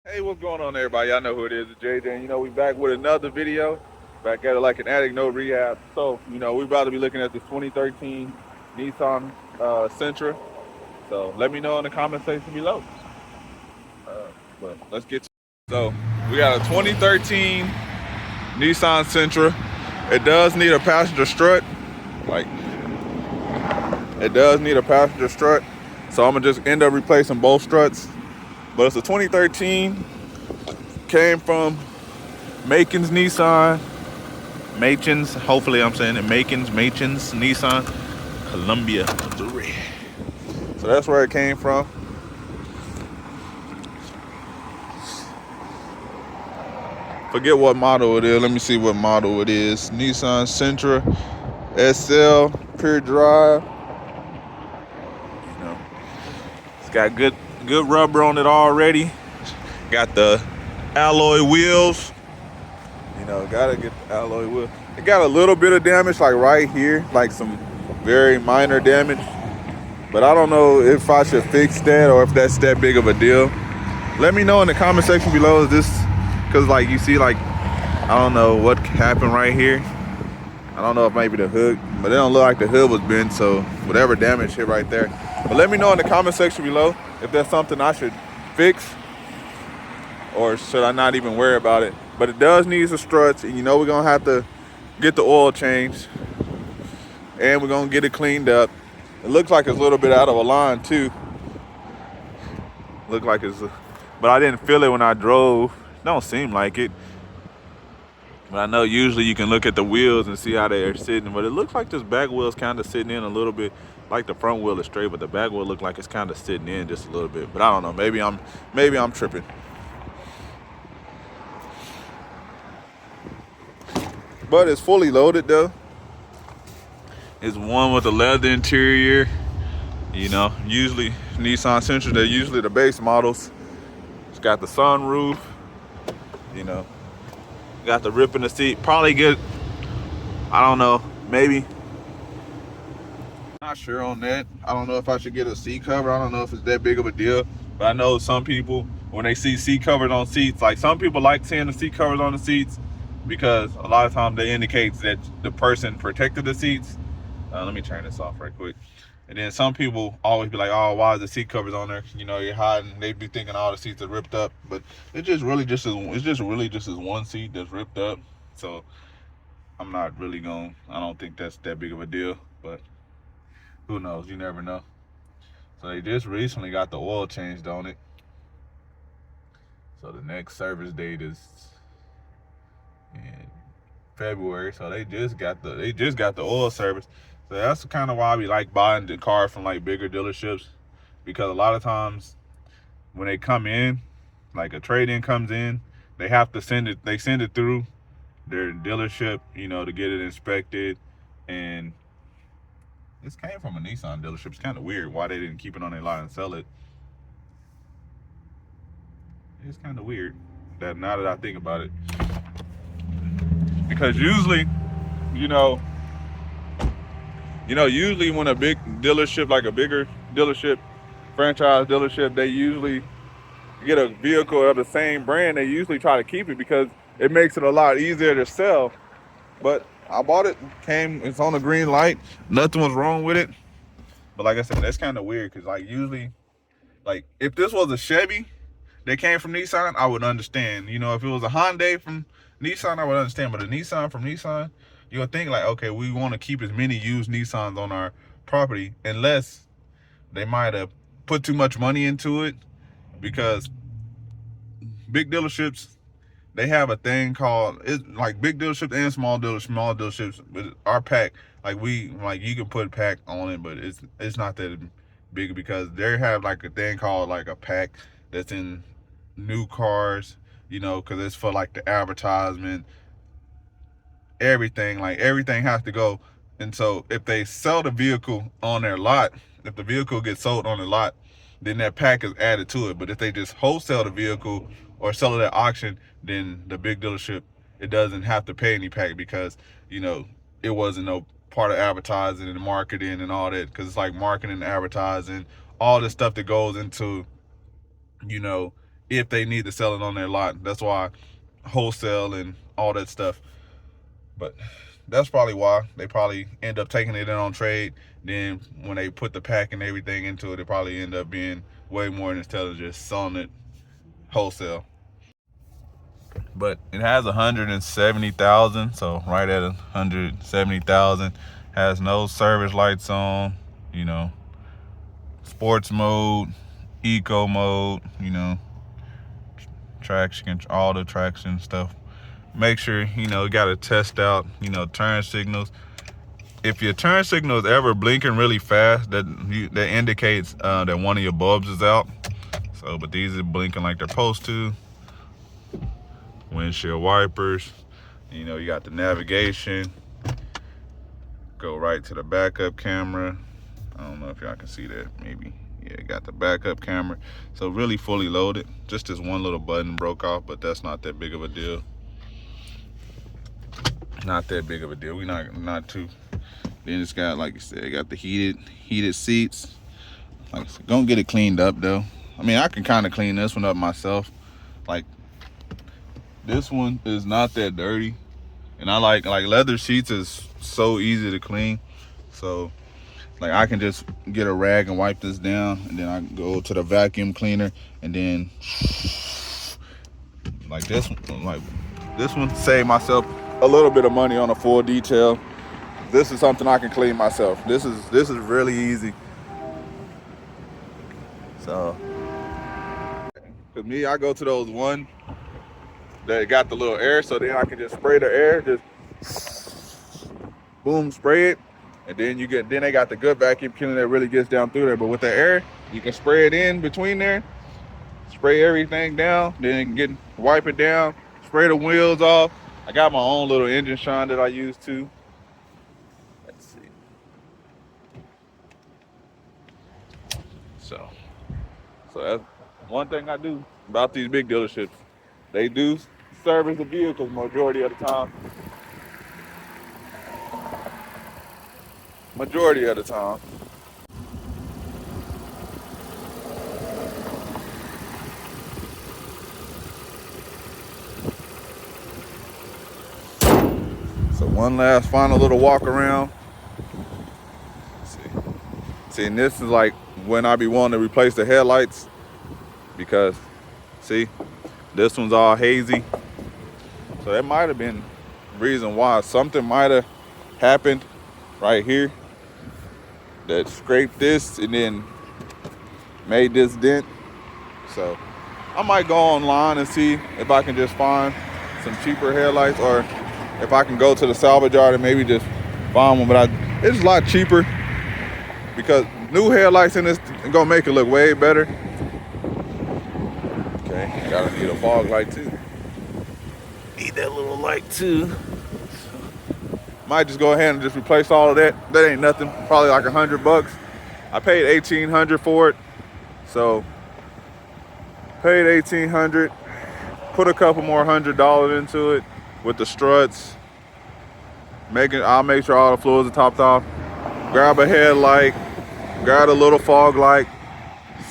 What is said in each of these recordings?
Hey, what's going on, everybody? Y'all know who it is, it's JJ. And, we back with another video. Back at it like an addict, no rehab. So, we're about to be looking at this 2013 Nissan Sentra. So, let me know in the comment section below. But let's get to it. So, we got a 2013 Nissan Sentra. It does need a passenger strut. Like, it does need a passenger strut. So, I'm going to just end up replacing both struts. But it's a 2013. Came from Macon's Nissan. Machin's, hopefully I'm saying it, Machin's Nissan, Columbia, Missouri. So that's where it came from. Forget what model it is. Let me see what model it is. Nissan Sentra SL, pure drive. It's got good rubber on it already. Got the alloy wheels. Gotta get the alloy wheel. It got a little bit of damage, like right here, like some very minor damage. But I don't know if I should fix that or if that's that big of a deal. Let me know in the comment section below. Is this because, like, you see, like, I don't know what happened right here. I don't know if maybe the hood, but it don't look like the hood was bent, so whatever damage hit right there. But let me know in the comment section below if there's something I should fix or should I not even worry about it. But it does need some struts, and we're gonna have to get the oil changed, and we're gonna get it cleaned up. It looks like it's a little bit out of a line too. Look like it's, but I didn't feel it when I drove. Don't seem like it. But I know usually you can look at the wheels and see how they're sitting. But it looks like this back wheel's kind of sitting in a little bit. Like the front wheel is straight, but the back wheel looks like it's kind of sitting in just a little bit. But I don't know. Maybe I'm tripping. But it's fully loaded though. It's one with a leather interior. Usually Nissan Sentra, they're usually the base models. It's got the sunroof. Got the rip in the seat. Probably good. I don't know. Maybe. Not sure on that. I don't know if I should get a seat cover. I don't know if it's that big of a deal. But I know some people, when they see seat covers on seats, like some people like seeing the seat covers on the seats because a lot of times they indicates that the person protected the seats. Let me turn this off right quick. And then some people always be like, oh, why is the seat covers on there? You're hiding. They'd be thinking all the seats are ripped up. But it's just really just as one seat that's ripped up. So I'm not really I don't think that's that big of a deal. But who knows? You never know. So they just recently got the oil changed on it. So the next service date is in February. So they just got the oil service. So that's kind of why we like buying the car from like bigger dealerships, because a lot of times when they come in, like a trade-in comes in, they have to send it through their dealership, to get it inspected. And this came from a Nissan dealership. It's kind of weird why they didn't keep it on their lot and sell it. It's kind of weird that now that I think about it, because usually, usually when a big dealership, like a bigger dealership, franchise dealership, they usually get a vehicle of the same brand. They usually try to keep it because it makes it a lot easier to sell. But I bought it, it's on a green light, nothing was wrong with it. But like I said, that's kind of weird because like usually, like if this was a Chevy that came from Nissan, I would understand. If it was a Hyundai from Nissan, I would understand. But a Nissan from Nissan, you would think like, okay, we want to keep as many used Nissans on our property, unless they might have put too much money into it. Because big dealerships, they have a thing called, it's like big dealerships and small dealerships with our pack. Like you can put pack on it, but it's not that big because they have like a thing called like a pack that's in new cars, because it's for like the advertisement, everything. Like everything has to go. And so if they sell the vehicle on their lot, if the vehicle gets sold on the lot, then that pack is added to it. But if they just wholesale the vehicle or sell it at auction, then the big dealership, it doesn't have to pay any pack because it wasn't no part of advertising and marketing and all that, because it's like marketing and advertising, all the stuff that goes into if they need to sell it on their lot. That's why wholesale and all that stuff. But that's probably why they probably end up taking it in on trade. Then when they put the pack and everything into it, it probably end up being way more instead of just selling it wholesale. But it has 170,000, so right at 170,000. Has no service lights on, you know, sports mode, eco mode, you know, traction, all the traction stuff. Make sure, you know, you got to test out, you know, turn signals. If your turn signal is ever blinking really fast, that indicates that one of your bulbs is out. So, but these are blinking like they're supposed to. Windshield wipers, you know, you got the navigation. Go right to the backup camera. I don't know if y'all can see that, maybe. Yeah, got the backup camera. So really fully loaded. Just this one little button broke off, but that's not that big of a deal. Not that big of a deal. We not too. Then it's got, like you said, got the heated seats. Like I said, gonna get it cleaned up though. I mean, I can kind of clean this one up myself. Like, this one is not that dirty, and I like leather seats is so easy to clean. So like I can just get a rag and wipe this down, and then I go to the vacuum cleaner, and then like this one save myself a little bit of money on a full detail. This is something I can clean myself. This is really easy. So, cause me, I go to those one that got the little air, so then I can just spray the air, just boom, spray it, and then then they got the good vacuum cleaner that really gets down through there. But with the air, you can spray it in between there, spray everything down, then wipe it down, spray the wheels off. I got my own little engine shine that I use too. Let's see. So that's one thing I do about these big dealerships. They do service the vehicles majority of the time. Majority of the time. So one last final little walk around. See, and this is like when I be wanting to replace the headlights, because see, this one's all hazy. So that might have been the reason why. Something might have happened right here that scraped this and then made this dent. So I might go online and see if I can just find some cheaper headlights, or if I can go to the salvage yard and maybe just find one. But it's a lot cheaper, because new headlights in this are gonna make it look way better. Okay, gotta need a fog light too. Need that little light too. Might just go ahead and just replace all of that. That ain't nothing. Probably like $100. I paid $1,800 for it. So paid $1,800. Put a couple more $100 into it with the struts. I'll make sure all the fluids are topped off. Grab a headlight. Grab a little fog light.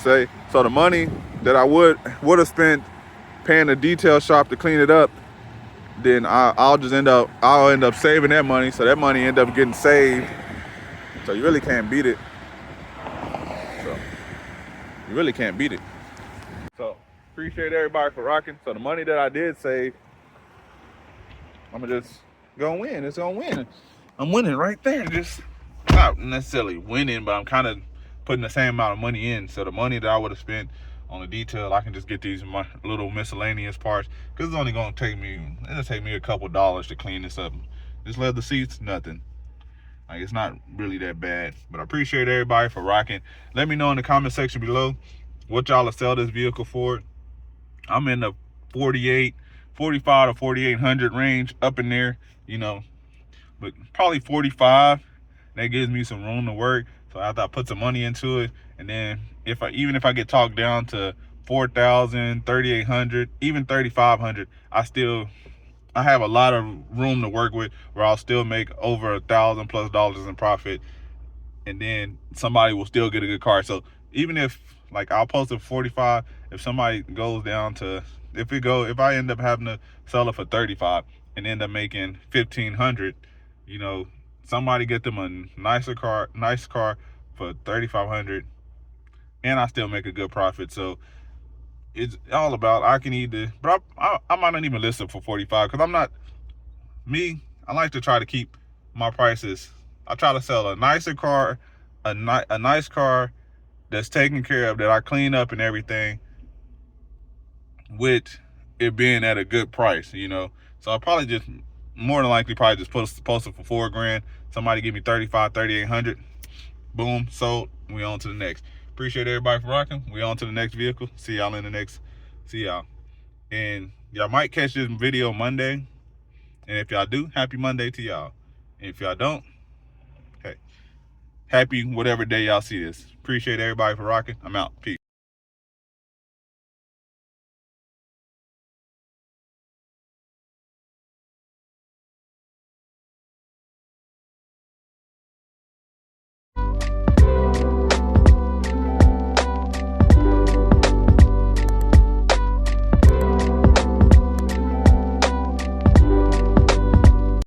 So the money that I would have spent paying the detail shop to clean it up, then I'll end up saving that money. So that money end up getting saved. So you really can't beat it. So appreciate everybody for rocking. So the money that I did save, I'm gonna just go win. It's gonna win. I'm winning right there. Just not necessarily winning, but I'm kind of putting the same amount of money in. So the money that I would have spent on the detail, I can just get these little miscellaneous parts, because it's only gonna take me a couple dollars to clean this up. This leather seats, nothing. Like, it's not really that bad. But I appreciate everybody for rocking. Let me know in the comment section below what y'all will sell this vehicle for. I'm in the 45 to 4,800 range, up in there, you know, but probably 45. That gives me some room to work. So after I put some money into it, and then even if I get talked down to 4,000, 3,800, even 3,500, I have a lot of room to work with, where I'll still make over $1,000+ in profit, and then somebody will still get a good car. So even if, Like I'll post it for 45. If somebody goes down to, if I end up having to sell it for 35 and end up making 1,500, you know, somebody get them a nice car for 3,500, and I still make a good profit. So it's all about, I can either, but I might not even list it for 45 because I'm not me. I like to try to keep my prices. I try to sell a nicer car, a nice car that's taken care of, that I clean up and everything, with it being at a good price, you know. So I'll probably just, more than likely, probably just post it for $4,000. Somebody give me 35, 3,800. Boom, sold. We on to the next. Appreciate everybody for rocking. We on to the next vehicle. See y'all in the next. See y'all. And y'all might catch this video Monday. And if y'all do, happy Monday to y'all. And if y'all don't, hey, happy whatever day y'all see this. Appreciate everybody for rocking. I'm out. Peace.